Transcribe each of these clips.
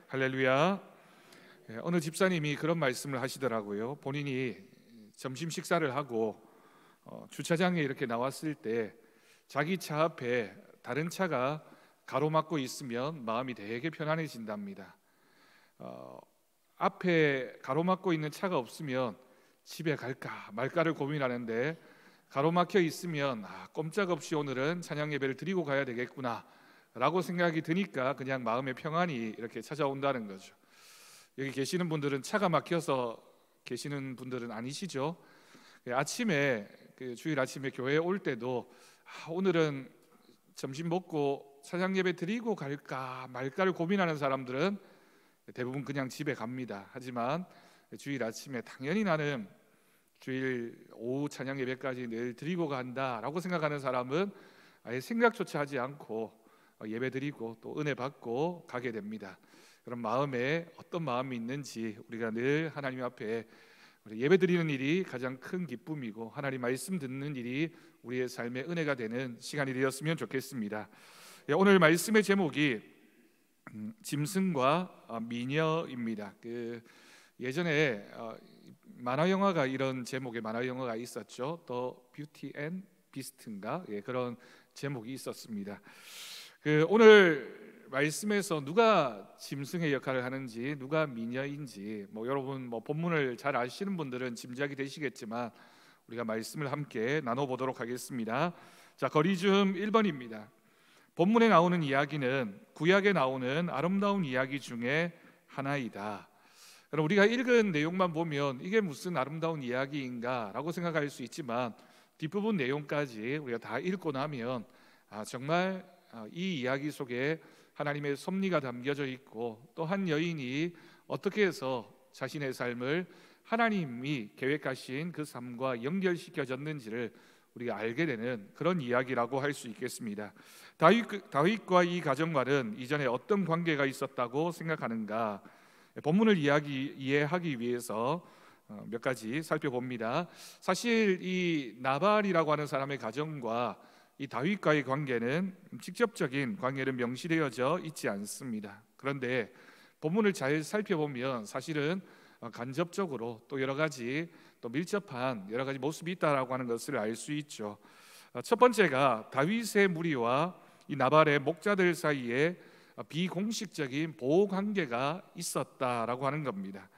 할렐루야. 어느 집사님이 그런 말씀을 하시더라고요. 본인이 점심 식사를 하고 주차장에 이렇게 나왔을 때 자기 차 앞에 다른 차가 가로막고 있으면 마음이 되게 편안해진답니다. 앞에 가로막고 있는 차가 없으면 집에 갈까 말까를 고민하는데, 가로막혀 있으면 꼼짝없이 오늘은 찬양 예배를 드리고 가야 되겠구나 라고 생각이 드니까 그냥 마음의 평안이 이렇게 찾아온다는 거죠. 여기 계시는 분들은 차가 막혀서 계시는 분들은 아니시죠? 아침에 주일 아침에 교회에 올 때도 오늘은 점심 먹고 찬양 예배 드리고 갈까 말까를 고민하는 사람들은 대부분 그냥 집에 갑니다. 하지만 주일 아침에 당연히 나는 주일 오후 찬양 예배까지 늘 드리고 간다라고 생각하는 사람은 아예 생각조차 하지 않고 예배 드리고 또 은혜 받고 가게 됩니다. 그런 마음에 어떤 마음이 있는지 우리가 늘 하나님 앞에 예배 드리는 일이 가장 큰 기쁨이고 하나님 말씀 듣는 일이 우리의 삶의 은혜가 되는 시간이 되었으면 좋겠습니다. 오늘 말씀의 제목이 짐승과 미녀입니다. 예전에 만화 영화가 이런 제목의 만화 영화가 있었죠. 더 뷰티 앤 비스트인가 그런 제목이 있었습니다. 오늘 말씀에서 누가 짐승의 역할을 하는지, 누가 미녀인지 여러분 본문을 잘 아시는 분들은 짐작이 되시겠지만 우리가 말씀을 함께 나눠보도록 하겠습니다. 자, 거리즘 1번입니다. 본문에 나오는 이야기는 구약에 나오는 아름다운 이야기 중에 하나이다. 우리가 읽은 내용만 보면 이게 무슨 아름다운 이야기인가 라고 생각할 수 있지만 뒷부분 내용까지 우리가 다 읽고 나면 정말 이 이야기 속에 하나님의 섭리가 담겨져 있고, 또 한 여인이 어떻게 해서 자신의 삶을 하나님이 계획하신 그 삶과 연결시켜졌는지를 우리가 알게 되는 그런 이야기라고 할 수 있겠습니다. 다윗과 이 가정과는 이전에 어떤 관계가 있었다고 생각하는가? 본문을 이해하기 위해서 몇 가지 살펴봅니다. 사실 이 나발이라고 하는 사람의 가정과 이 다윗과의 관계는 직접적인 관계는 명시되어져 있지 않습니다. 그런데 본문을 잘 살펴보면 사실은 간접적으로 또 여러 가지 또 밀접한 여러 가지 모습이 있다라고 하는 것을 알 수 있죠. 첫 번째가 다윗의 무리와 이 나발의 목자들 사이에 비공식적인 보호 관계가 있었다라고 하는 겁니다.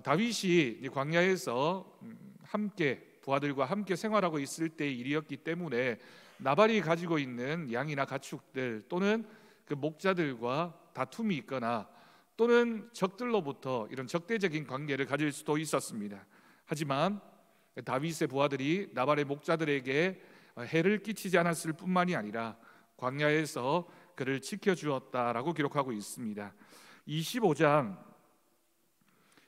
다윗이 광야에서 함께 부하들과 함께 생활하고 있을 때의 일이었기 때문에 나발이 가지고 있는 양이나 가축들 또는 그 목자들과 다툼이 있거나 또는 적들로부터 이런 적대적인 관계를 가질 수도 있었습니다. 하지만 다윗의 부하들이 나발의 목자들에게 해를 끼치지 않았을 뿐만이 아니라 광야에서 그를 지켜주었다라고 기록하고 있습니다. 25장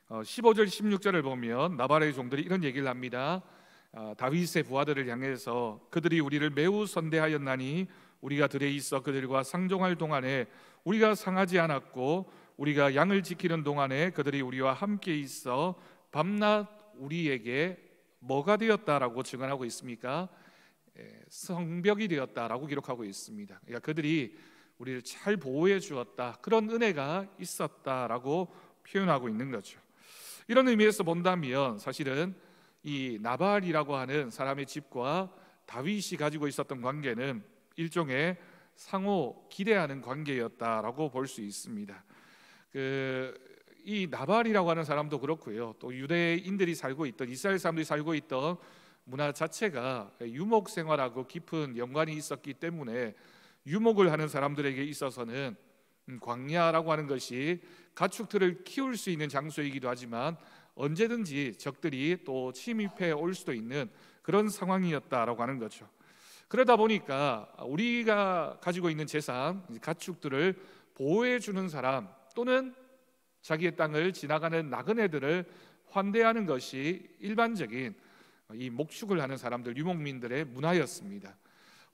15절 16절을 보면 나발의 종들이 이런 얘기를 합니다. 다윗의 부하들을 향해서 그들이 우리를 매우 선대하였나니 우리가 들에 있어 그들과 상종할 동안에 우리가 상하지 않았고 우리가 양을 지키는 동안에 그들이 우리와 함께 있어 밤낮 우리에게 뭐가 되었다라고 증언하고 있습니까? 성벽이 되었다라고 기록하고 있습니다. 그러니까 그들이 우리를 잘 보호해 주었다, 그런 은혜가 있었다라고 표현하고 있는 거죠. 이런 의미에서 본다면 사실은 이 나발이라고 하는 사람의 집과 다윗이 가지고 있었던 관계는 일종의 상호 기대하는 관계였다라고 볼 수 있습니다. 이 나발이라고 하는 사람도 그렇고요, 또 유대인들이 살고 있던 이스라엘 사람들이 살고 있던 문화 자체가 유목 생활하고 깊은 연관이 있었기 때문에 유목을 하는 사람들에게 있어서는 광야라고 하는 것이 가축들을 키울 수 있는 장소이기도 하지만 언제든지 적들이 또 침입해 올 수도 있는 그런 상황이었다라고 하는 거죠. 그러다 보니까 우리가 가지고 있는 재산, 가축들을 보호해 주는 사람 또는 자기의 땅을 지나가는 나그네들을 환대하는 것이 일반적인 이 목축을 하는 사람들, 유목민들의 문화였습니다.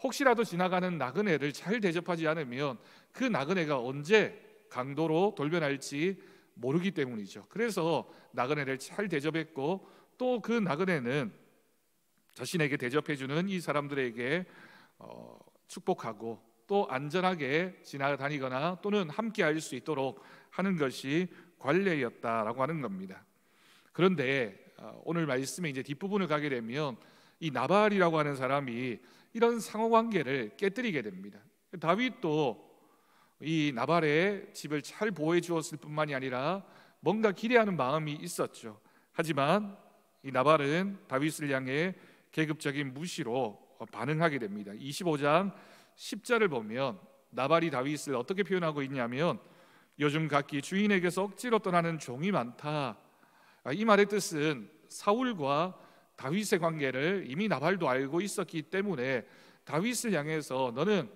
혹시라도 지나가는 나그네를 잘 대접하지 않으면 그 나그네가 언제 강도로 돌변할지 모르기 때문이죠. 그래서 나그네를 잘 대접했고 또 그 나그네는 자신에게 대접해주는 이 사람들에게 축복하고 또 안전하게 지나다니거나 또는 함께 할 수 있도록 하는 것이 관례였다라고 하는 겁니다. 그런데 오늘 말씀의 이제 뒷부분을 가게 되면 이 나발이라고 하는 사람이 이런 상호관계를 깨뜨리게 됩니다. 다윗도 이 나발의 집을 잘 보호해 주었을 뿐만이 아니라 뭔가 기대하는 마음이 있었죠. 하지만 이 나발은 다윗을 향해 계급적인 무시로 반응하게 됩니다. 25장 10절을 보면 나발이 다윗을 어떻게 표현하고 있냐면 요즘 각기 주인에게서 억지로 떠나는 종이 많다. 이 말의 뜻은 사울과 다윗의 관계를 이미 나발도 알고 있었기 때문에 다윗을 향해서 너는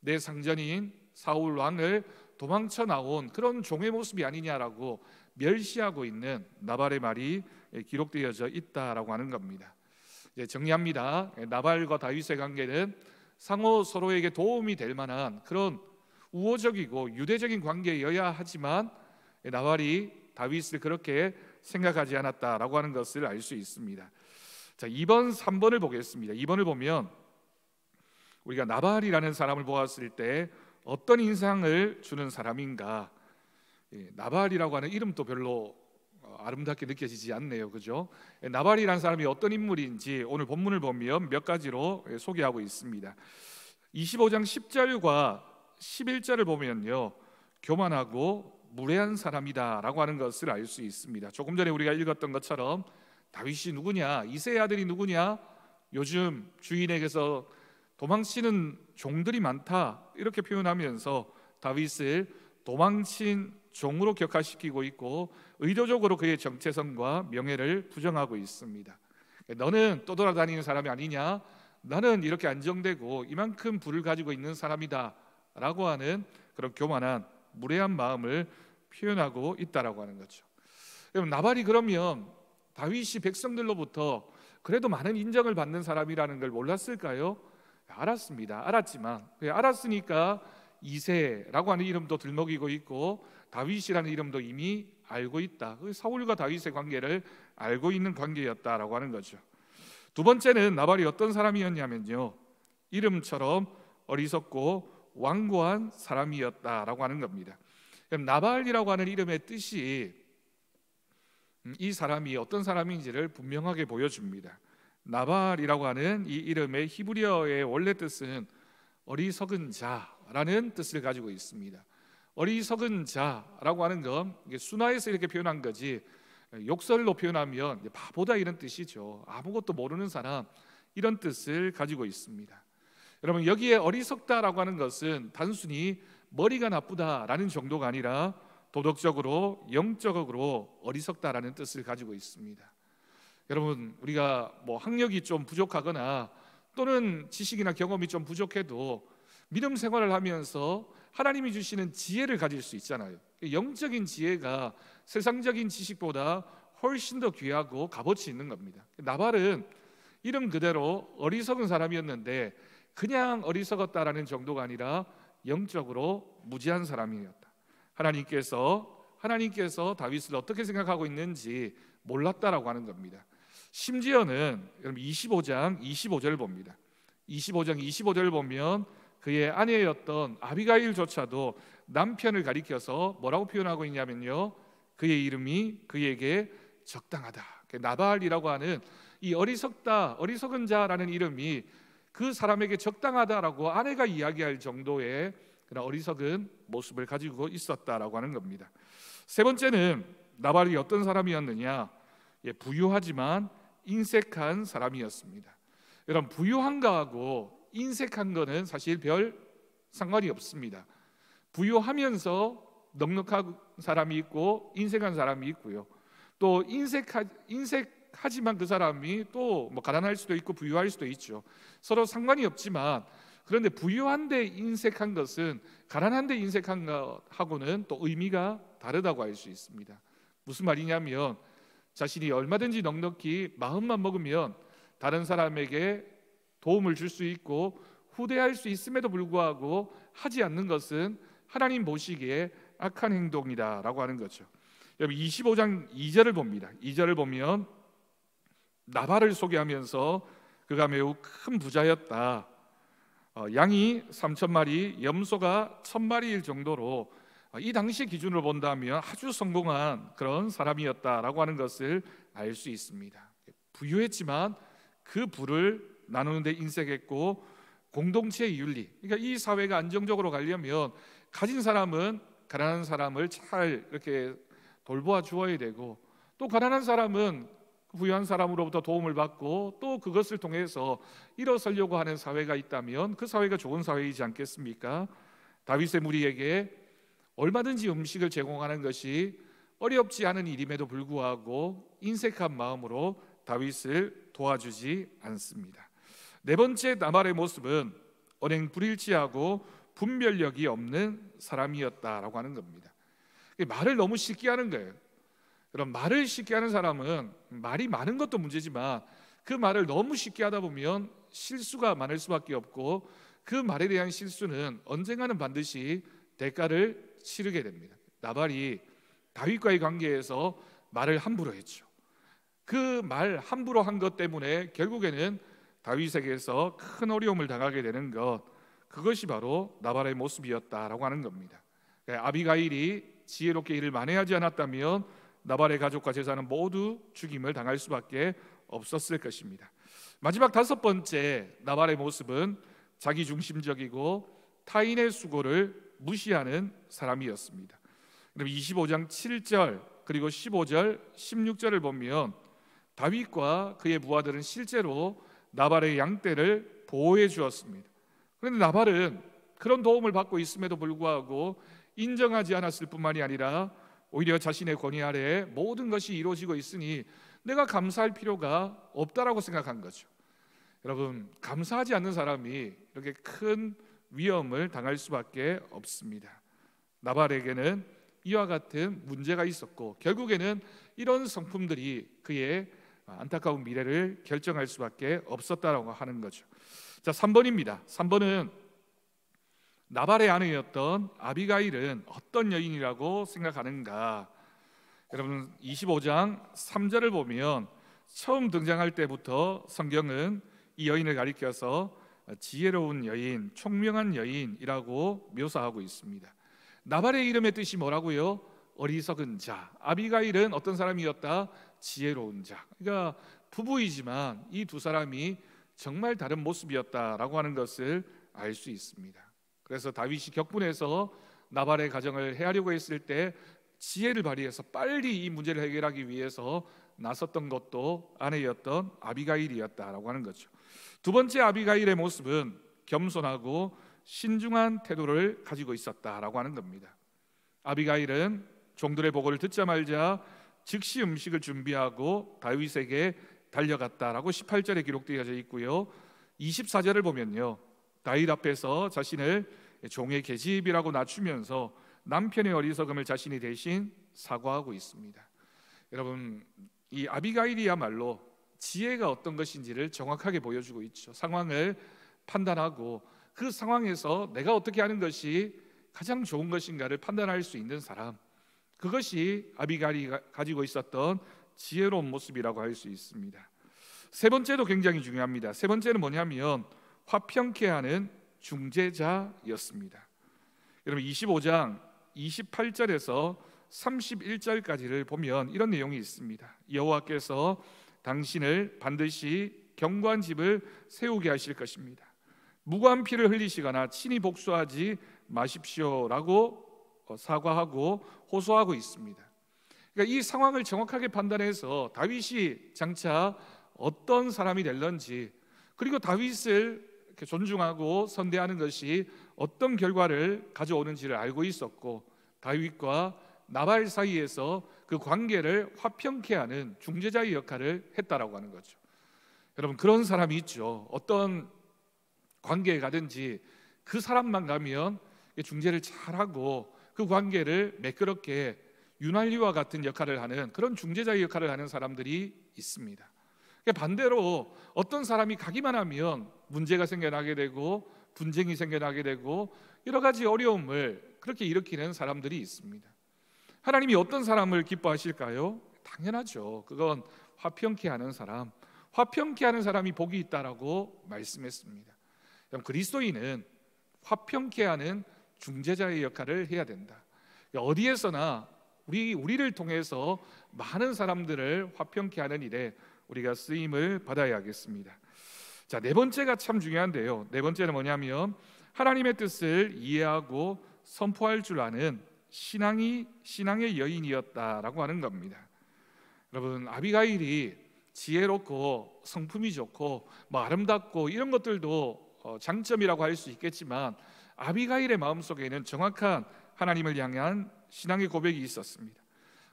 내 상전인 사울 왕을 도망쳐 나온 그런 종의 모습이 아니냐라고 멸시하고 있는 나발의 말이 기록되어져 있다라고 하는 겁니다. 이제 정리합니다. 나발과 다윗의 관계는 상호 서로에게 도움이 될 만한 그런 우호적이고 유대적인 관계여야 하지만 나발이 다윗을 그렇게 생각하지 않았다라고 하는 것을 알 수 있습니다. 자, 2번, 3번을 보겠습니다. 2번을 보면 우리가 나발이라는 사람을 보았을 때 어떤 인상을 주는 사람인가? 나발이라고 하는 이름도 별로 아름답게 느껴지지 않네요, 그죠? 나발이라는 사람이 어떤 인물인지 오늘 본문을 보면 몇 가지로 소개하고 있습니다. 25장 10절과 11절을 보면요, 교만하고 무례한 사람이다라고 하는 것을 알 수 있습니다. 조금 전에 우리가 읽었던 것처럼 다윗이 누구냐? 이새의 아들이 누구냐? 요즘 주인에게서 도망치는 종들이 많다, 이렇게 표현하면서 다윗을 도망친 종으로 격화시키고 있고 의도적으로 그의 정체성과 명예를 부정하고 있습니다. 너는 떠돌아다니는 사람이 아니냐? 나는 이렇게 안정되고 이만큼 부를 가지고 있는 사람이다 라고 하는 그런 교만한 무례한 마음을 표현하고 있다라고 하는 거죠. 여러분, 나발이 그러면 다윗이 백성들로부터 그래도 많은 인정을 받는 사람이라는 걸 몰랐을까요? 알았습니다. 알았지만 알았으니까 이새라고 하는 이름도 들먹이고 있고 다윗이라는 이름도 이미 알고 있다. 사울과 다윗의 관계를 알고 있는 관계였다라고 하는 거죠. 두 번째는 나발이 어떤 사람이었냐면요, 이름처럼 어리석고 완고한 사람이었다라고 하는 겁니다. 그럼 나발이라고 하는 이름의 뜻이 이 사람이 어떤 사람인지를 분명하게 보여줍니다. 나발이라고 하는 이 이름의 히브리어의 원래 뜻은 어리석은 자라는 뜻을 가지고 있습니다. 어리석은 자라고 하는 건 순화해서 이렇게 표현한 거지, 욕설로 표현하면 바보다 이런 뜻이죠. 아무것도 모르는 사람, 이런 뜻을 가지고 있습니다. 여러분, 여기에 어리석다라고 하는 것은 단순히 머리가 나쁘다라는 정도가 아니라 도덕적으로, 영적으로 어리석다라는 뜻을 가지고 있습니다. 여러분, 우리가 학력이 좀 부족하거나 또는 지식이나 경험이 좀 부족해도 믿음 생활을 하면서 하나님이 주시는 지혜를 가질 수 있잖아요. 영적인 지혜가 세상적인 지식보다 훨씬 더 귀하고 값어치 있는 겁니다. 나발은 이름 그대로 어리석은 사람이었는데 그냥 어리석었다라는 정도가 아니라 영적으로 무지한 사람이었다. 하나님께서 다윗을 어떻게 생각하고 있는지 몰랐다라고 하는 겁니다. 심지어는 여러분 25장 25절을 봅니다. 25장 25절을 보면 그의 아내였던 아비가일조차도 남편을 가리켜서 뭐라고 표현하고 있냐면요, 그의 이름이 그에게 적당하다. 나발이라고 하는 이 어리석은 자라는 이름이 그 사람에게 적당하다라고 아내가 이야기할 정도의 그런 어리석은 모습을 가지고 있었다라고 하는 겁니다. 세 번째는 나발이 어떤 사람이었느냐? 부유하지만 인색한 사람이었습니다. 여러분, 부유한 거하고 인색한 거는 사실 별 상관이 없습니다. 부유하면서 넉넉한 사람이 있고 인색한 사람이 있고요. 또 인색하지만 그 사람이 또 가난할 수도 있고 부유할 수도 있죠. 서로 상관이 없지만, 그런데 부유한데 인색한 것은 가난한데 인색한 것하고는 또 의미가 다르다고 알 수 있습니다. 무슨 말이냐면 자신이 얼마든지 넉넉히 마음만 먹으면 다른 사람에게 도움을 줄 수 있고 후대할 수 있음에도 불구하고 하지 않는 것은 하나님 보시기에 악한 행동이다라고 하는 거죠. 여러분, 25장 2절을 봅니다. 2절을 보면 나발을 소개하면서 그가 매우 큰 부자였다. 양이 3,000마리, 염소가 1,000마리일 정도로 이 당시 기준으로 본다면 아주 성공한 그런 사람이었다라고 하는 것을 알 수 있습니다. 부유했지만 그 부를 나누는 데 인색했고, 공동체의 윤리, 그러니까 이 사회가 안정적으로 가려면 가진 사람은 가난한 사람을 잘 이렇게 돌보아 주어야 되고, 또 가난한 사람은 부유한 사람으로부터 도움을 받고 또 그것을 통해서 일어서려고 하는 사회가 있다면 그 사회가 좋은 사회이지 않겠습니까? 다윗의 무리에게 얼마든지 음식을 제공하는 것이 어렵지 않은 일임에도 불구하고 인색한 마음으로 다윗을 도와주지 않습니다. 네 번째 나발의 모습은 언행 불일치하고 분별력이 없는 사람이었다라고 하는 겁니다. 말을 너무 쉽게 하는 거예요. 그럼 말을 쉽게 하는 사람은 말이 많은 것도 문제지만 그 말을 너무 쉽게 하다 보면 실수가 많을 수밖에 없고, 그 말에 대한 실수는 언젠가는 반드시 대가를 치르게 됩니다. 나발이 다윗과의 관계에서 말을 함부로 했죠. 그 말 함부로 한 것 때문에 결국에는 다윗에게서 큰 어려움을 당하게 되는 것, 그것이 바로 나발의 모습이었다라고 하는 겁니다. 아비가일이 지혜롭게 일을 만회하지 않았다면 나발의 가족과 제사는 모두 죽임을 당할 수밖에 없었을 것입니다. 마지막 다섯 번째 나발의 모습은 자기중심적이고 타인의 수고를 무시하는 사람이었습니다. 그럼 25장 7절 그리고 15절 16절을 보면 다윗과 그의 부하들은 실제로 나발의 양떼를 보호해 주었습니다. 그런데 나발은 그런 도움을 받고 있음에도 불구하고 인정하지 않았을 뿐만이 아니라 오히려 자신의 권위 아래에 모든 것이 이루어지고 있으니 내가 감사할 필요가 없다라고 생각한 거죠. 여러분, 감사하지 않는 사람이 이렇게 큰 위험을 당할 수밖에 없습니다. 나발에게는 이와 같은 문제가 있었고, 결국에는 이런 성품들이 그의 안타까운 미래를 결정할 수밖에 없었다라고 하는 거죠. 자, 3번입니다. 3번은 나발의 아내였던 아비가일은 어떤 여인이라고 생각하는가? 여러분, 25장 3절을 보면 처음 등장할 때부터 성경은 이 여인을 가리켜서 지혜로운 여인, 총명한 여인이라고 묘사하고 있습니다. 나발의 이름의 뜻이 뭐라고요? 어리석은 자. 아비가일은 어떤 사람이었다? 지혜로운 자. 그러니까 부부이지만 이 두 사람이 정말 다른 모습이었다라고 하는 것을 알 수 있습니다. 그래서 다윗이 격분해서 나발의 가정을 해하려고 했을 때 지혜를 발휘해서 빨리 이 문제를 해결하기 위해서 나섰던 것도 아내였던 아비가일이었다라고 하는 거죠. 두 번째 아비가일의 모습은 겸손하고 신중한 태도를 가지고 있었다라고 하는 겁니다. 아비가일은 종들의 보고를 듣자마자 즉시 음식을 준비하고 다윗에게 달려갔다라고 18절에 기록되어져 있고요. 24절을 보면요, 다윗 앞에서 자신을 종의 계집이라고 낮추면서 남편의 어리석음을 자신이 대신 사과하고 있습니다. 여러분, 이 아비가일이야말로 지혜가 어떤 것인지를 정확하게 보여주고 있죠. 상황을 판단하고 그 상황에서 내가 어떻게 하는 것이 가장 좋은 것인가를 판단할 수 있는 사람, 그것이 아비가일이 가지고 있었던 지혜로운 모습이라고 할 수 있습니다. 세 번째도 굉장히 중요합니다. 세 번째는 뭐냐면 화평케 하는 중재자였습니다. 여러분, 25장 28절에서 31절까지를 보면 이런 내용이 있습니다. 여호와께서 당신을 반드시 견고한 집을 세우게 하실 것입니다. 무고한 피를 흘리시거나 친히 복수하지 마십시오라고 사과하고 호소하고 있습니다. 그러니까 이 상황을 정확하게 판단해서 다윗이 장차 어떤 사람이 될런지, 그리고 다윗을 이렇게 존중하고 선대하는 것이 어떤 결과를 가져오는지를 알고 있었고, 다윗과 나발 사이에서 그 관계를 화평케 하는 중재자의 역할을 했다라고 하는 거죠. 여러분, 그런 사람이 있죠. 어떤 관계에 가든지 그 사람만 가면 중재를 잘하고 그 관계를 매끄럽게 윤활유와 같은 역할을 하는 그런 중재자의 역할을 하는 사람들이 있습니다. 반대로 어떤 사람이 가기만 하면 문제가 생겨나게 되고 분쟁이 생겨나게 되고 여러 가지 어려움을 그렇게 일으키는 사람들이 있습니다. 하나님이 어떤 사람을 기뻐하실까요? 당연하죠. 그건 화평케 하는 사람, 화평케 하는 사람이 복이 있다라고 말씀했습니다. 그리스도인은 화평케 하는 중재자의 역할을 해야 된다. 어디에서나 우리를 통해서 많은 사람들을 화평케 하는 일에 우리가 쓰임을 받아야 하겠습니다. 자, 네 번째가 참 중요한데요. 네 번째는 뭐냐면 하나님의 뜻을 이해하고 선포할 줄 아는 신앙의 여인이었다라고 하는 겁니다. 여러분, 아비가일이 지혜롭고 성품이 좋고 아름답고 이런 것들도 장점이라고 할 수 있겠지만, 아비가일의 마음속에는 정확한 하나님을 향한 신앙의 고백이 있었습니다.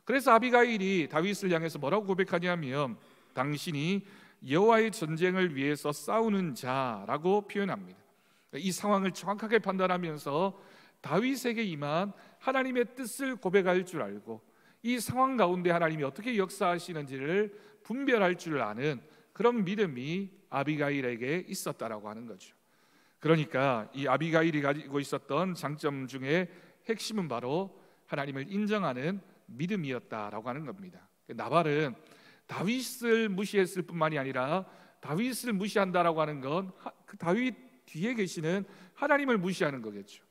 그래서 아비가일이 다윗을 향해서 뭐라고 고백하냐면 당신이 여호와의 전쟁을 위해서 싸우는 자라고 표현합니다. 이 상황을 정확하게 판단하면서 다윗에게 임한 하나님의 뜻을 고백할 줄 알고 이 상황 가운데 하나님이 어떻게 역사하시는지를 분별할 줄 아는 그런 믿음이 아비가일에게 있었다라고 하는 거죠. 그러니까 이 아비가일이 가지고 있었던 장점 중에 핵심은 바로 하나님을 인정하는 믿음이었다라고 하는 겁니다. 나발은 다윗을 무시했을 뿐만이 아니라 다윗을 무시한다라고 하는 건 그 다윗 뒤에 계시는 하나님을 무시하는 거겠죠.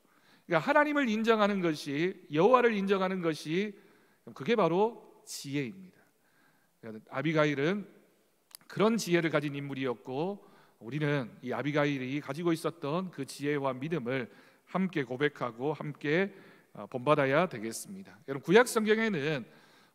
그러니까 하나님을 인정하는 것이, 여호와를 인정하는 것이, 그게 바로 지혜입니다. 그러니까 아비가일은 그런 지혜를 가진 인물이었고, 우리는 이 아비가일이 가지고 있었던 그 지혜와 믿음을 함께 고백하고 함께 본받아야 되겠습니다. 여러분, 구약 성경에는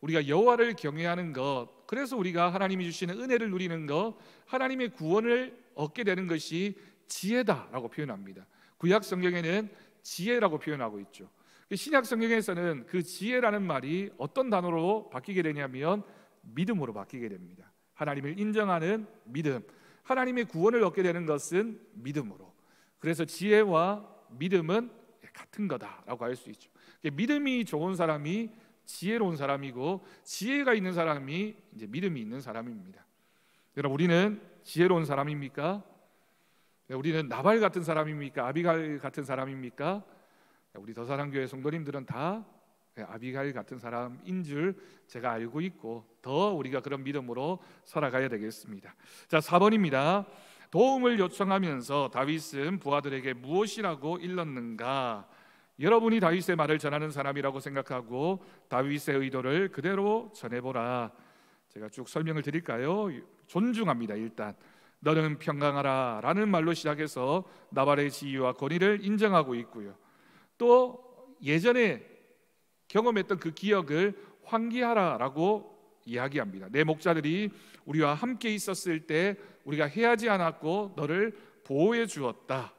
우리가 여호와를 경외하는 것, 그래서 우리가 하나님이 주시는 은혜를 누리는 것, 하나님의 구원을 얻게 되는 것이 지혜다라고 표현합니다. 구약 성경에는 지혜라고 표현하고 있죠. 신약 성경에서는 그 지혜라는 말이 어떤 단어로 바뀌게 되냐면 믿음으로 바뀌게 됩니다. 하나님을 인정하는 믿음, 하나님의 구원을 얻게 되는 것은 믿음으로. 그래서 지혜와 믿음은 같은 거다라고 할 수 있죠. 믿음이 좋은 사람이 지혜로운 사람이고, 지혜가 있는 사람이 이제 믿음이 있는 사람입니다. 여러분, 우리는 지혜로운 사람입니까? 우리는 나발 같은 사람입니까? 아비가일 같은 사람입니까? 우리 더사랑교회 성도님들은 다 아비가일 같은 사람인 줄 제가 알고 있고, 더 우리가 그런 믿음으로 살아가야 되겠습니다. 자, 4번입니다. 도움을 요청하면서 다윗은 부하들에게 무엇이라고 일렀는가? 여러분이 다윗의 말을 전하는 사람이라고 생각하고 다윗의 의도를 그대로 전해보라. 제가 쭉 설명을 드릴까요? 존중합니다. 일단 너는 평강하라 라는 말로 시작해서 나발의 지위와 권위를 인정하고 있고요, 또 예전에 경험했던 그 기억을 환기하라 라고 이야기합니다. 내 목자들이 우리와 함께 있었을 때 우리가 해하지 않았고 너를 보호해 주었다.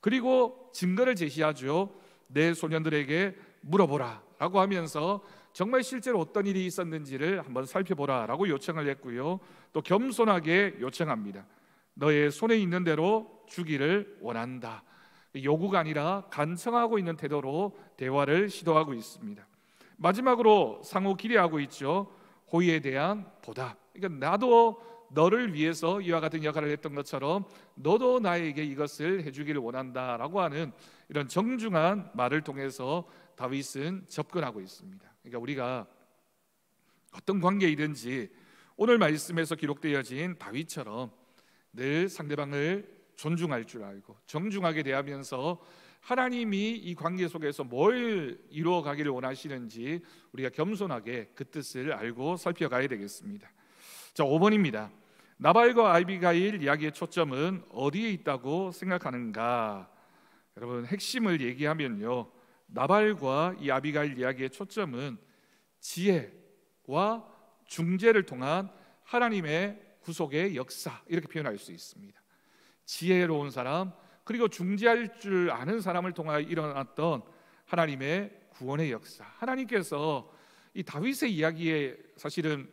그리고 증거를 제시하죠. 내 소년들에게 물어보라 라고 하면서 정말 실제로 어떤 일이 있었는지를 한번 살펴보라 라고 요청을 했고요, 또 겸손하게 요청합니다. 너의 손에 있는 대로 주기를 원한다. 요구가 아니라 간청하고 있는 태도로 대화를 시도하고 있습니다. 마지막으로 상호 기대하고 있죠. 호의에 대한 보답. 그러니까 나도 너를 위해서 이와 같은 역할을 했던 것처럼 너도 나에게 이것을 해주기를 원한다라고 하는 이런 정중한 말을 통해서 다윗은 접근하고 있습니다. 그러니까 우리가 어떤 관계이든지 오늘 말씀에서 기록되어진 다윗처럼 늘 상대방을 존중할 줄 알고 정중하게 대하면서 하나님이 이 관계 속에서 뭘 이루어 가기를 원하시는지 우리가 겸손하게 그 뜻을 알고 살펴가야 되겠습니다. 자, 5번입니다. 나발과 아비가일 이야기의 초점은 어디에 있다고 생각하는가? 여러분, 핵심을 얘기하면요, 나발과 이 아비가일 이야기의 초점은 지혜와 중재를 통한 하나님의 구속의 역사, 이렇게 표현할 수 있습니다. 지혜로운 사람, 그리고 중재할 줄 아는 사람을 통하여 일어났던 하나님의 구원의 역사. 하나님께서 이 다윗의 이야기에 사실은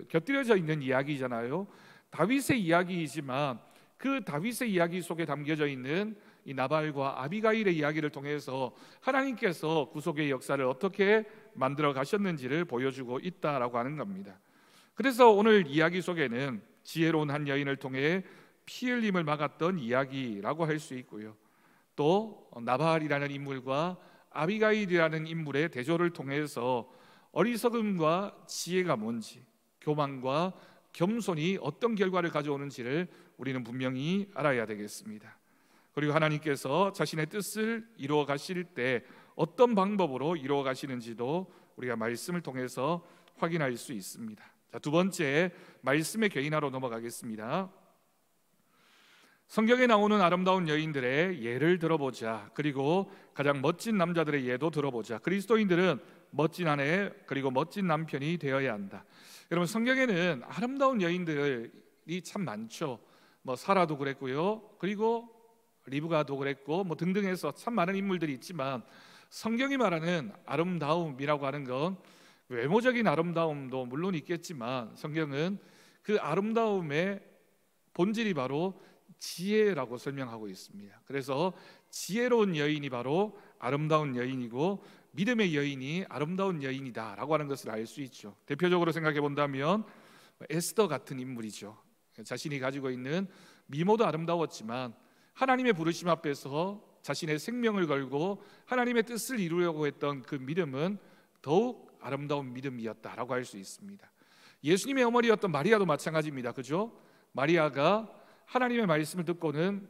곁들여져 있는 이야기잖아요. 다윗의 이야기이지만 그 다윗의 이야기 속에 담겨져 있는 이 나발과 아비가일의 이야기를 통해서 하나님께서 구속의 역사를 어떻게 만들어 가셨는지를 보여주고 있다라고 하는 겁니다. 그래서 오늘 이야기 속에는 지혜로운 한 여인을 통해 피 흘림을 막았던 이야기라고 할 수 있고요, 또 나발이라는 인물과 아비가일이라는 인물의 대조를 통해서 어리석음과 지혜가 뭔지, 교만과 겸손이 어떤 결과를 가져오는지를 우리는 분명히 알아야 되겠습니다. 그리고 하나님께서 자신의 뜻을 이루어 가실 때 어떤 방법으로 이루어 가시는지도 우리가 말씀을 통해서 확인할 수 있습니다. 자, 두 번째 말씀의 개인화로 넘어가겠습니다. 성경에 나오는 아름다운 여인들의 예를 들어보자. 그리고 가장 멋진 남자들의 예도 들어보자. 그리스도인들은 멋진 아내 그리고 멋진 남편이 되어야 한다. 여러분, 성경에는 아름다운 여인들이 참 많죠. 뭐 사라도 그랬고요, 그리고 리브가도 그랬고 뭐 등등해서 참 많은 인물들이 있지만, 성경이 말하는 아름다움이라고 하는 건 외모적인 아름다움도 물론 있겠지만, 성경은 그 아름다움의 본질이 바로 지혜라고 설명하고 있습니다. 그래서 지혜로운 여인이 바로 아름다운 여인이고, 믿음의 여인이 아름다운 여인이다라고 하는 것을 알 수 있죠. 대표적으로 생각해 본다면 에스더 같은 인물이죠. 자신이 가지고 있는 미모도 아름다웠지만 하나님의 부르심 앞에서 자신의 생명을 걸고 하나님의 뜻을 이루려고 했던 그 믿음은 더욱 아름다운 믿음이었다라고 할 수 있습니다. 예수님의 어머니였던 마리아도 마찬가지입니다. 그죠? 마리아가 하나님의 말씀을 듣고는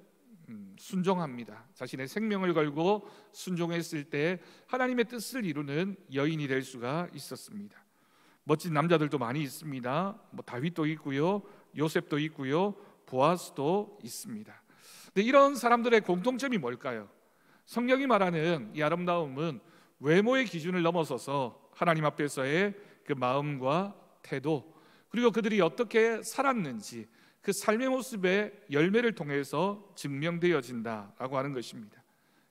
순종합니다. 자신의 생명을 걸고 순종했을 때 하나님의 뜻을 이루는 여인이 될 수가 있었습니다. 멋진 남자들도 많이 있습니다. 뭐 다윗도 있고요, 요셉도 있고요, 보아스도 있습니다. 근데 이런 사람들의 공통점이 뭘까요? 성경이 말하는 이 아름다움은 외모의 기준을 넘어서서 하나님 앞에서의 그 마음과 태도, 그리고 그들이 어떻게 살았는지 그 삶의 모습의 열매를 통해서 증명되어진다라고 하는 것입니다.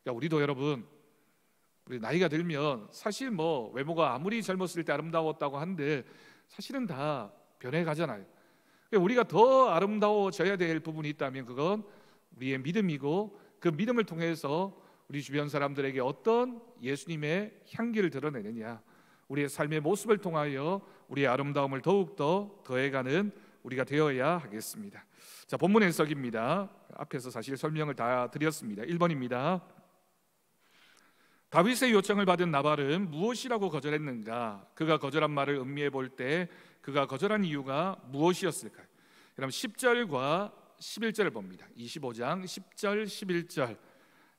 그러니까 우리도 여러분, 우리 나이가 들면 사실 뭐 외모가 아무리 젊었을 때 아름다웠다고 한들 사실은 다 변해가잖아요. 그러니까 우리가 더 아름다워져야 될 부분이 있다면 그건 우리의 믿음이고, 그 믿음을 통해서 우리 주변 사람들에게 어떤 예수님의 향기를 드러내느냐, 우리의 삶의 모습을 통하여 우리의 아름다움을 더욱더 더해가는 우리가 되어야 하겠습니다. 자, 본문 해석입니다. 앞에서 사실 설명을 다 드렸습니다. 1번입니다. 다윗의 요청을 받은 나발은 무엇이라고 거절했는가? 그가 거절한 말을 음미해 볼 때 그가 거절한 이유가 무엇이었을까요? 그럼 10절과 11절을 봅니다. 25장 10절 11절.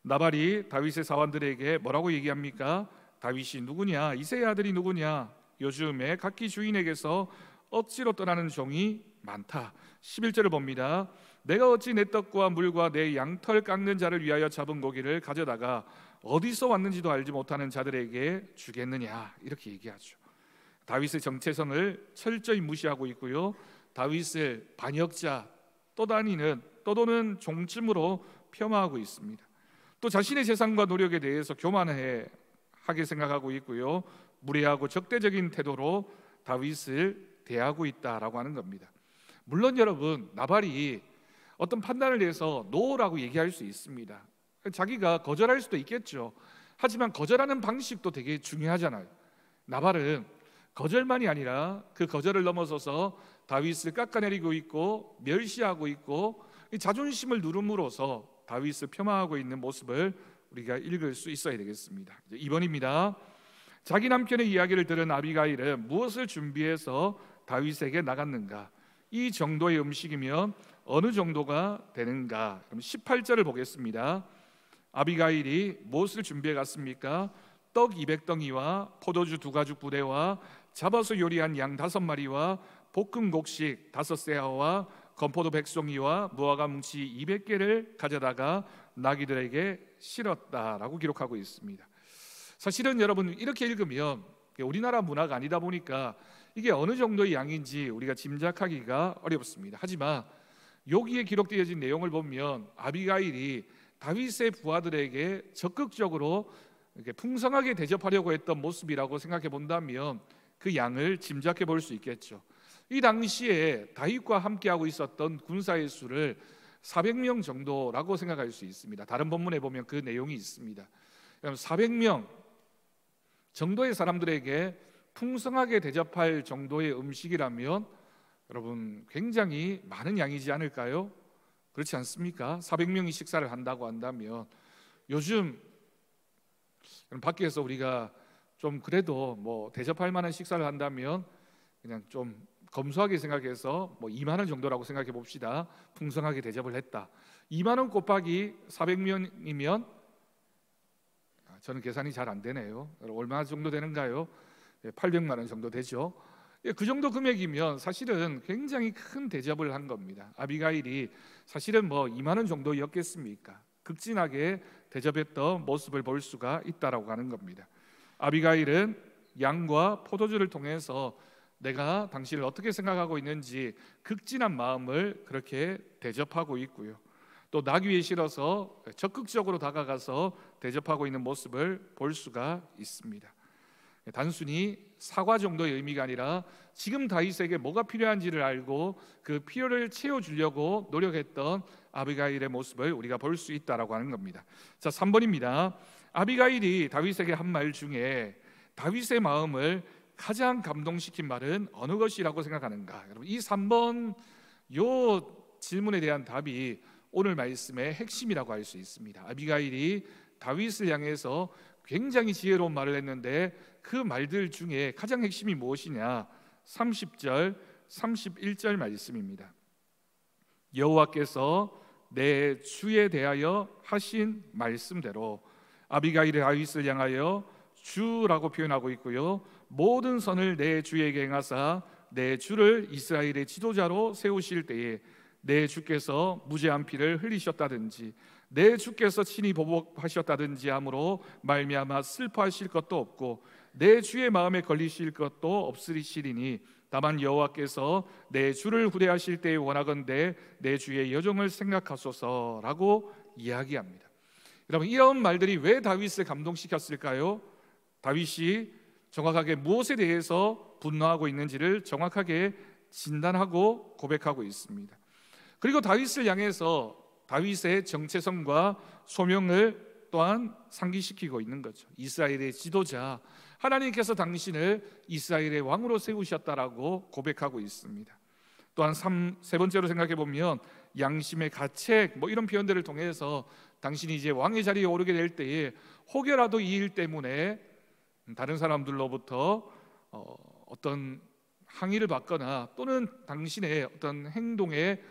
나발이 다윗의 사원들에게 뭐라고 얘기합니까? 다윗이 누구냐? 이새의 아들이 누구냐? 요즘에 각기 주인에게서 억지로 떠나는 종이 많다. 11절을 봅니다. 내가 어찌 내 떡과 물과 내 양털 깎는 자를 위하여 잡은 고기를 가져다가 어디서 왔는지도 알지 못하는 자들에게 주겠느냐, 이렇게 얘기하죠. 다윗의 정체성을 철저히 무시하고 있고요, 다윗을 반역자, 떠도는 종쯤으로 폄하하고 있습니다. 또 자신의 재산과 노력에 대해서 교만하게 생각하고 있고요, 무례하고 적대적인 태도로 다윗을 대하고 있다라고 하는 겁니다. 물론 여러분, 나발이 어떤 판단을 해서 노라고 얘기할 수 있습니다. 자기가 거절할 수도 있겠죠. 하지만 거절하는 방식도 되게 중요하잖아요. 나발은 거절만이 아니라 그 거절을 넘어서서 다윗을 깎아내리고 있고 멸시하고 있고 자존심을 누름으로써 다윗을 폄하하고 있는 모습을 우리가 읽을 수 있어야 되겠습니다. 2번입니다. 자기 남편의 이야기를 들은 아비가일은 무엇을 준비해서 다윗에게 나갔는가? 이 정도의 음식이면 어느 정도가 되는가? 그럼 18절을 보겠습니다. 아비가일이 무엇을 준비해 갔습니까? 떡 200덩이와 포도주 2가죽 부대와 잡아서 요리한 양 5마리와 볶은 곡식 5세아와 건포도 100송이와 무화과 뭉치 200개를 가져다가 나귀들에게 실었다라고 기록하고 있습니다. 사실은 여러분, 이렇게 읽으면 우리나라 문화가 아니다 보니까 이게 어느 정도의 양인지 우리가 짐작하기가 어렵습니다. 하지만 여기에 기록되어진 내용을 보면 아비가일이 다윗의 부하들에게 적극적으로 이렇게 풍성하게 대접하려고 했던 모습이라고 생각해 본다면 그 양을 짐작해 볼 수 있겠죠. 이 당시에 다윗과 함께하고 있었던 군사의 수를 400명 정도라고 생각할 수 있습니다. 다른 본문에 보면 그 내용이 있습니다. 400명 정도의 사람들에게 풍성하게 대접할 정도의 음식이라면 여러분, 굉장히 많은 양이지 않을까요? 그렇지 않습니까? 400명이 식사를 한다고 한다면 요즘 밖에서 우리가 좀 그래도 뭐 대접할 만한 식사를 한다면 그냥 좀 검소하게 생각해서 뭐 2만 원 정도라고 생각해 봅시다. 풍성하게 대접을 했다. 2만 원 곱하기 400명이면 저는 계산이 잘 안 되네요. 얼마 정도 되는가요? 800만 원 정도 되죠. 그 정도 금액이면 사실은 굉장히 큰 대접을 한 겁니다. 아비가일이 사실은 뭐 2만 원 정도였겠습니까? 극진하게 대접했던 모습을 볼 수가 있다라고 하는 겁니다. 아비가일은 양과 포도주를 통해서 내가 당신을 어떻게 생각하고 있는지 극진한 마음을 그렇게 대접하고 있고요. 또 나귀에 실어서 적극적으로 다가가서 대접하고 있는 모습을 볼 수가 있습니다. 단순히 사과 정도의 의미가 아니라 지금 다윗에게 뭐가 필요한지를 알고 그 필요를 채워주려고 노력했던 아비가일의 모습을 우리가 볼 수 있다라고 하는 겁니다. 자, 3번입니다. 아비가일이 다윗에게 한 말 중에 다윗의 마음을 가장 감동시킨 말은 어느 것이라고 생각하는가? 여러분, 이 3번 요 질문에 대한 답이 오늘 말씀의 핵심이라고 할 수 있습니다. 아비가일이 다윗을 향해서 굉장히 지혜로운 말을 했는데 그 말들 중에 가장 핵심이 무엇이냐? 30절, 31절 말씀입니다. 여호와께서 내 주에 대하여 하신 말씀대로 아비가일이 다윗을 향하여 주라고 표현하고 있고요. 모든 선을 내 주에게 행하사 내 주를 이스라엘의 지도자로 세우실 때에 내 주께서 무죄한 피를 흘리셨다든지 내 주께서 친히 보복하셨다든지 함으로 말미암아 슬퍼하실 것도 없고 내 주의 마음에 걸리실 것도 없으시리니 다만 여호와께서 내 주를 후대하실 때에 원하건대 내 주의 여종을 생각하소서라고 이야기합니다. 여러분, 이런 말들이 왜 다윗을 감동시켰을까요? 다윗이 정확하게 무엇에 대해서 분노하고 있는지를 정확하게 진단하고 고백하고 있습니다. 그리고 다윗을 향해서 다윗의 정체성과 소명을 또한 상기시키고 있는 거죠. 이스라엘의 지도자, 하나님께서 당신을 이스라엘의 왕으로 세우셨다라고 고백하고 있습니다. 또한 세 번째로 생각해 보면 양심의 가책 이런 표현들을 통해서 당신이 이제 왕의 자리에 오르게 될 때에 혹여라도 이 일 때문에 다른 사람들로부터 어떤 항의를 받거나 또는 당신의 어떤 행동에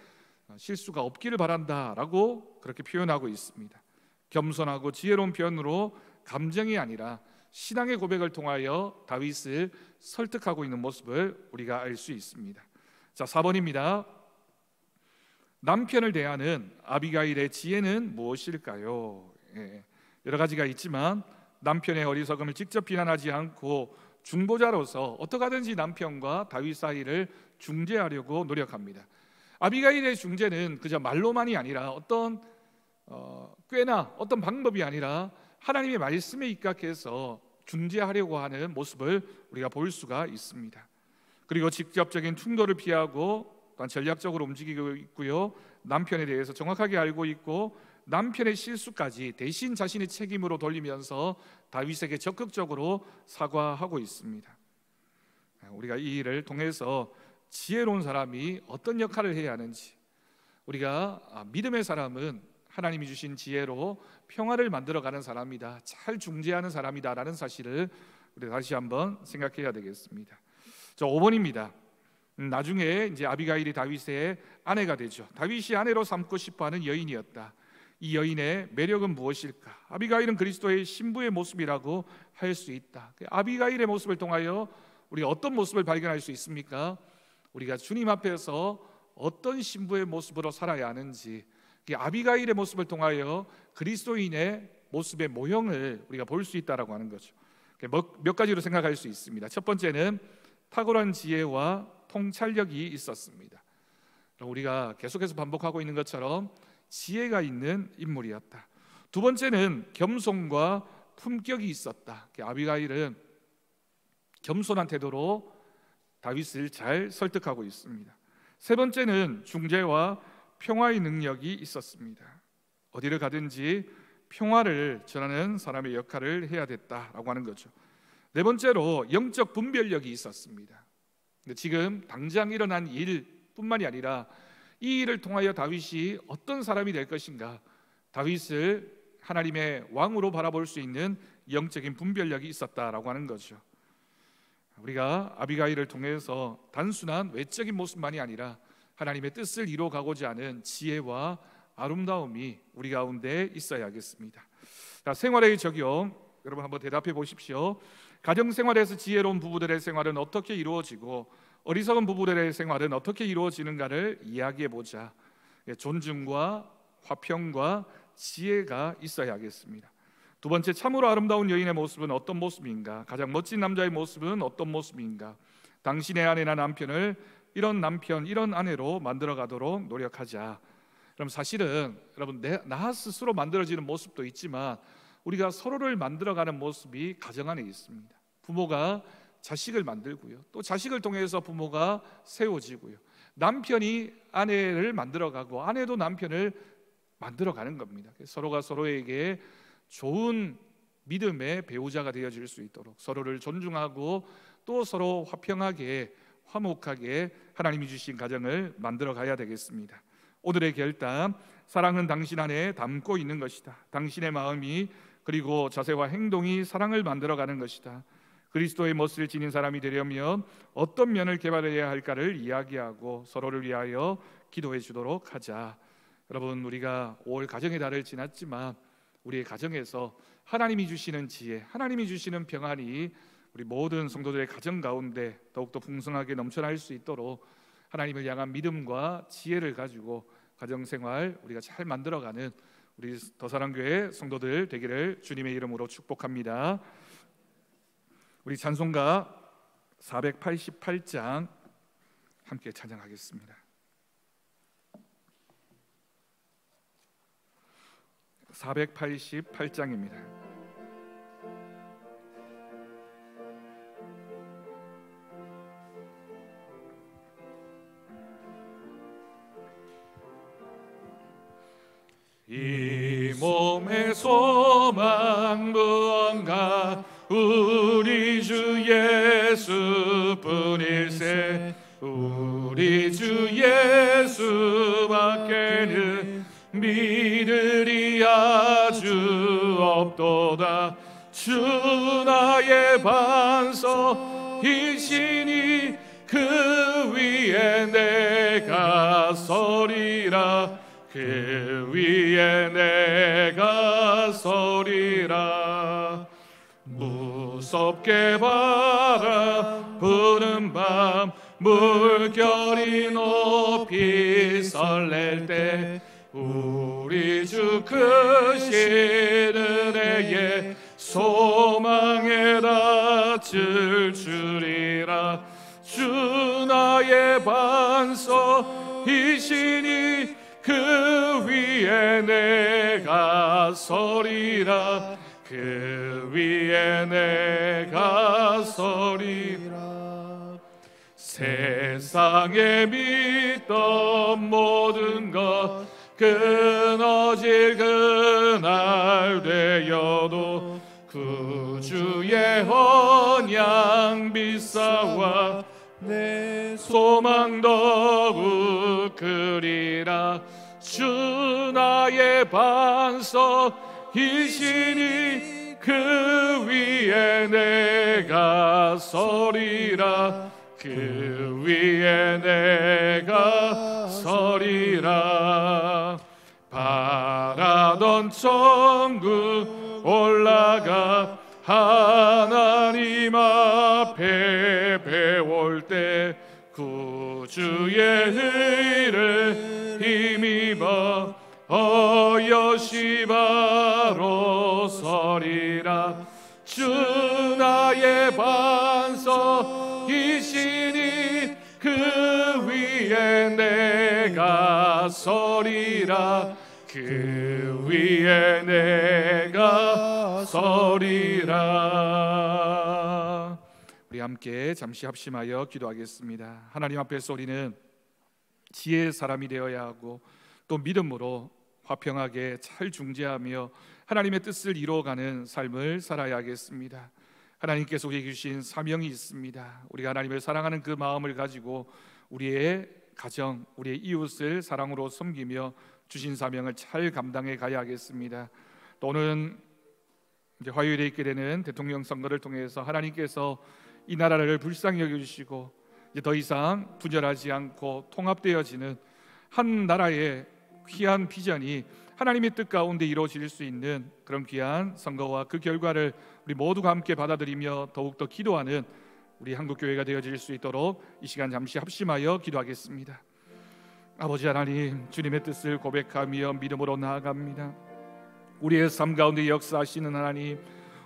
실수가 없기를 바란다라고 그렇게 표현하고 있습니다. 겸손하고 지혜로운 표현으로 감정이 아니라 신앙의 고백을 통하여 다윗을 설득하고 있는 모습을 우리가 알 수 있습니다. 자, 4번입니다. 남편을 대하는 아비가일의 지혜는 무엇일까요? 여러 가지가 있지만 남편의 어리석음을 직접 비난하지 않고 중보자로서 어떻게 하든지 남편과 다윗 사이를 중재하려고 노력합니다. 아비가일의 중재는 그저 말로만이 아니라 어떤 꾀나 어떤 방법이 아니라 하나님의 말씀에 입각해서 중재하려고 하는 모습을 우리가 볼 수가 있습니다. 그리고 직접적인 충돌을 피하고 또한 전략적으로 움직이고 있고요. 남편에 대해서 정확하게 알고 있고 남편의 실수까지 대신 자신의 책임으로 돌리면서 다윗에게 적극적으로 사과하고 있습니다. 우리가 이 일을 통해서 지혜로운 사람이 어떤 역할을 해야 하는지, 우리가 믿음의 사람은 하나님이 주신 지혜로 평화를 만들어가는 사람이다, 잘 중재하는 사람이다라는 사실을 우리 다시 한번 생각해야 되겠습니다. 자, 5번입니다. 나중에 이제 아비가일이 다윗의 아내가 되죠. 다윗이 아내로 삼고 싶어하는 여인이었다. 이 여인의 매력은 무엇일까? 아비가일은 그리스도의 신부의 모습이라고 할 수 있다. 아비가일의 모습을 통하여 우리가 어떤 모습을 발견할 수 있습니까? 우리가 주님 앞에서 어떤 신부의 모습으로 살아야 하는지, 아비가일의 모습을 통하여 그리스도인의 모습의 모형을 우리가 볼 수 있다라고 하는 거죠. 몇 가지로 생각할 수 있습니다. 첫 번째는 탁월한 지혜와 통찰력이 있었습니다. 우리가 계속해서 반복하고 있는 것처럼 지혜가 있는 인물이었다. 두 번째는 겸손과 품격이 있었다. 아비가일은 겸손한 태도로 다윗을 잘 설득하고 있습니다. 세 번째는 중재와 평화의 능력이 있었습니다. 어디를 가든지 평화를 전하는 사람의 역할을 해야 됐다라고 하는 거죠. 네 번째로 영적 분별력이 있었습니다. 근데 지금 당장 일어난 일뿐만이 아니라 이 일을 통하여 다윗이 어떤 사람이 될 것인가, 다윗을 하나님의 왕으로 바라볼 수 있는 영적인 분별력이 있었다라고 하는 거죠. 우리가 아비가일을 통해서 단순한 외적인 모습만이 아니라 하나님의 뜻을 이루어가고자 하는 지혜와 아름다움이 우리 가운데 있어야겠습니다. 자, 생활의 적용 여러분 한번 대답해 보십시오. 가정생활에서 지혜로운 부부들의 생활은 어떻게 이루어지고 어리석은 부부들의 생활은 어떻게 이루어지는가를 이야기해 보자. 존중과 화평과 지혜가 있어야겠습니다. 두 번째, 참으로 아름다운 여인의 모습은 어떤 모습인가? 가장 멋진 남자의 모습은 어떤 모습인가? 당신의 아내나 남편을 이런 남편, 이런 아내로 만들어 가도록 노력하자. 그럼 사실은 여러분, 나 스스로 만들어지는 모습도 있지만 우리가 서로를 만들어가는 모습이 가정 안에 있습니다. 부모가 자식을 만들고요, 또 자식을 통해서 부모가 세워지고요, 남편이 아내를 만들어가고 아내도 남편을 만들어가는 겁니다. 서로가 서로에게 좋은 믿음의 배우자가 되어질 수 있도록 서로를 존중하고 또 서로 화평하게 화목하게 하나님이 주신 가정을 만들어 가야 되겠습니다. 오늘의 결단, 사랑은 당신 안에 담고 있는 것이다. 당신의 마음이 그리고 자세와 행동이 사랑을 만들어가는 것이다. 그리스도의 멋을 지닌 사람이 되려면 어떤 면을 개발해야 할까를 이야기하고 서로를 위하여 기도해 주도록 하자. 여러분, 우리가 5월 가정의 달을 지났지만 우리의 가정에서 하나님이 주시는 지혜, 하나님이 주시는 평안이 우리 모든 성도들의 가정 가운데 더욱더 풍성하게 넘쳐날 수 있도록 하나님을 향한 믿음과 지혜를 가지고 가정생활 우리가 잘 만들어가는 우리 더사랑교회 성도들 되기를 주님의 이름으로 축복합니다. 우리 찬송가 488장 함께 찬양하겠습니다. 488장입니다. 이 몸의 소망 무언가 우리 주 예수뿐일세. 우리 주 예수밖에는 믿으리 아주 없도다. 주 나의 반석이시니 그 위에 내가 서리라. 그 위에 내가 서리라. 무섭게 바라보는 밤 물결이 높이 설렐 때 우리 주 크신 은혜에 소망에 닿을 줄이라. 주 나의 반석이시니 그 위에 내가 서리라. 그 위에 내가 서리라. 세상에 믿던 모든 것 끊어질 그날 되어도 구주의 언양 비싸와 내 소망 더욱 크리라. 주 나의 반석이시니 그 위에 내가 서리라. 그 위에 내가 서리라. 바라던 천국 올라가 하나님 앞에 배울 때 구주의 의를 힘입어 어여시 바로 서리라. 주 나의 반석이시니 그 위에 내가 서리라. 그 위에 내가 서리라. 우리 함께 잠시 합심하여 기도하겠습니다. 하나님 앞에서 우리는 지혜의 사람이 되어야 하고 또 믿음으로 화평하게 잘 중재하며 하나님의 뜻을 이루어가는 삶을 살아야 하겠습니다. 하나님께서 우리에게 주신 사명이 있습니다. 우리가 하나님을 사랑하는 그 마음을 가지고 우리의 가정, 우리의 이웃을 사랑으로 섬기며 주신 사명을 잘 감당해 가야 하겠습니다. 또 오늘 이제 화요일에 있게 되는 대통령 선거를 통해서 하나님께서 이 나라를 불쌍히 여겨주시고 이제 더 이상 분열하지 않고 통합되어지는 한 나라의 귀한 비전이 하나님의 뜻 가운데 이루어질 수 있는 그런 귀한 선거와 그 결과를 우리 모두가 함께 받아들이며 더욱더 기도하는 우리 한국교회가 되어질 수 있도록 이 시간 잠시 합심하여 기도하겠습니다. 아버지 하나님, 주님의 뜻을 고백하며 믿음으로 나아갑니다. 우리의 삶 가운데 역사하시는 하나님,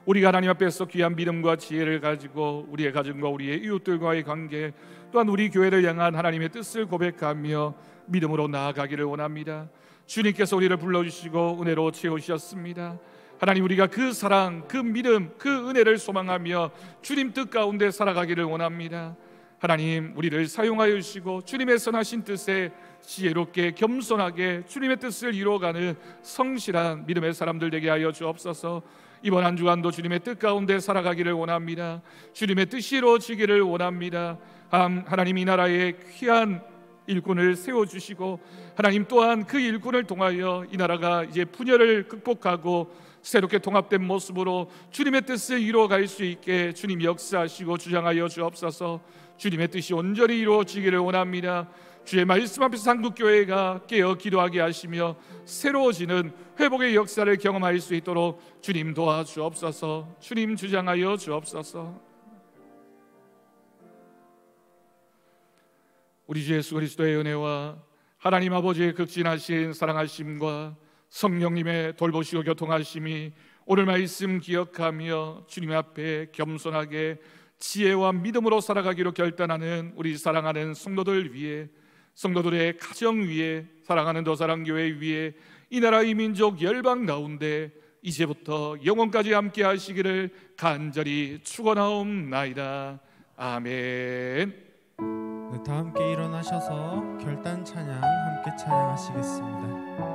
우리가 하나님 앞에서 귀한 믿음과 지혜를 가지고 우리의 가정과 우리의 이웃들과의 관계, 또한 우리 교회를 향한 하나님의 뜻을 고백하며 믿음으로 나아가기를 원합니다. 주님께서 우리를 불러주시고 은혜로 채우셨습니다. 하나님, 우리가 그 사랑, 그 믿음, 그 은혜를 소망하며 주님 뜻 가운데 살아가기를 원합니다. 하나님, 우리를 사용하여 주시고 주님의 선하신 뜻에 지혜롭게 겸손하게 주님의 뜻을 이루어가는 성실한 믿음의 사람들 되게 하여 주옵소서. 이번 한 주간도 주님의 뜻 가운데 살아가기를 원합니다. 주님의 뜻이 이루어지기를 원합니다. 하나님, 이 나라에 귀한 일꾼을 세워주시고 하나님 또한 그 일꾼을 통하여 이 나라가 이제 분열을 극복하고 새롭게 통합된 모습으로 주님의 뜻을 이루어갈 수 있게 주님 역사하시고 주장하여 주옵소서. 주님의 뜻이 온전히 이루어지기를 원합니다. 주의 말씀 앞에서 한국교회가 깨어 기도하게 하시며 새로워지는 회복의 역사를 경험할 수 있도록 주님 도와주옵소서. 주님 주장하여 주옵소서. 우리 주 예수 그리스도의 은혜와 하나님 아버지의 극진하신 사랑하심과 성령님의 돌보시고 교통하심이 오늘 말씀 기억하며 주님 앞에 겸손하게 지혜와 믿음으로 살아가기로 결단하는 우리 사랑하는 성도들 위해, 성도들의 가정 위에, 사랑하는 더사랑교회 위에, 이 나라 이 민족 열방 가운데 이제부터 영원까지 함께 하시기를 간절히 축원하옵나이다. 아멘. 다 함께 일어나셔서 결단 찬양 함께 찬양하시겠습니다.